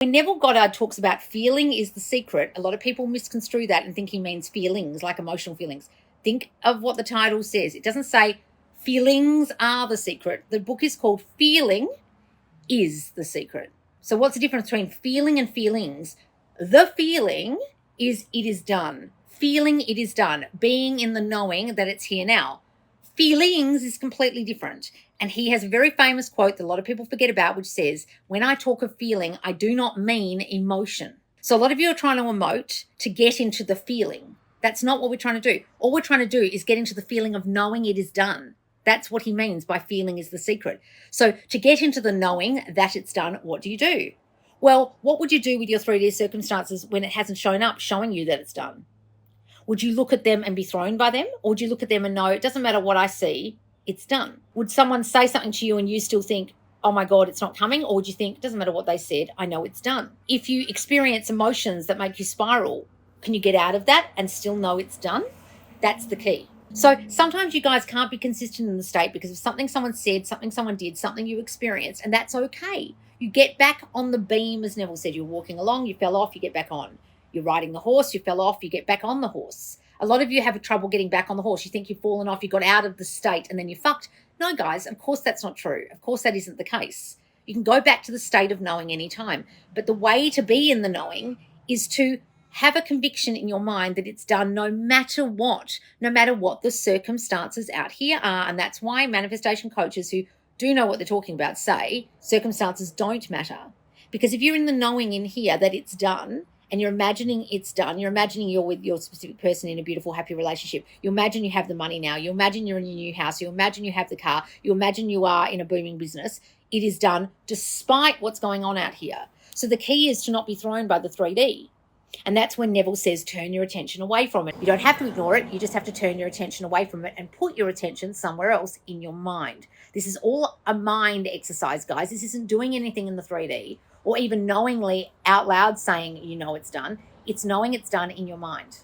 When Neville Goddard talks about feeling is the secret, a lot of people misconstrue that and think he means feelings, like emotional feelings. Think of what the title says. It doesn't say feelings are the secret. The book is called Feeling is the Secret. So what's the difference between feeling and feelings? The feeling is it is done. Feeling it is done. Being in the knowing that it's here now. Feelings is completely different. And he has a very famous quote that a lot of people forget about, which says, when I talk of feeling, I do not mean emotion. So a lot of you are trying to emote to get into the feeling. That's not what we're trying to do. All we're trying to do is get into the feeling of knowing it is done. That's what he means by feeling is the secret. So to get into the knowing that it's done, what do? Well, what would you do with your 3D circumstances when it hasn't shown up, showing you that it's done? Would you look at them and be thrown by them? Or would you look at them and know, it doesn't matter what I see, it's done? Would someone say something to you and you still think, oh my God, it's not coming? Or would you think, it doesn't matter what they said, I know it's done? If you experience emotions that make you spiral, can you get out of that and still know it's done? That's the key. So sometimes you guys can't be consistent in the state because of something someone said, something someone did, something you experienced, and that's okay. You get back on the beam, as Neville said. You're walking along, you fell off, you get back on. You're riding the horse, you fell off, you get back on the horse. A lot of you have trouble getting back on the horse. You think you've fallen off, you got out of the state, and then you're fucked. No, guys, of course that's not true. Of course that isn't the case. You can go back to the state of knowing anytime. But the way to be in the knowing is to have a conviction in your mind that it's done no matter what the circumstances out here are. And that's why manifestation coaches who do know what they're talking about say circumstances don't matter. Because if you're in the knowing in here that it's done, and you're imagining it's done, you're imagining you're with your specific person in a beautiful, happy relationship. You imagine you have the money now. You imagine you're in your new house. You imagine you have the car. You imagine you are in a booming business. It is done despite what's going on out here. So the key is to not be thrown by the 3D. And that's when Neville says, turn your attention away from it. You don't have to ignore it. You just have to turn your attention away from it and put your attention somewhere else in your mind. This is all a mind exercise, guys. This isn't doing anything in the 3D or even knowingly out loud saying you know it's done. It's knowing it's done in your mind.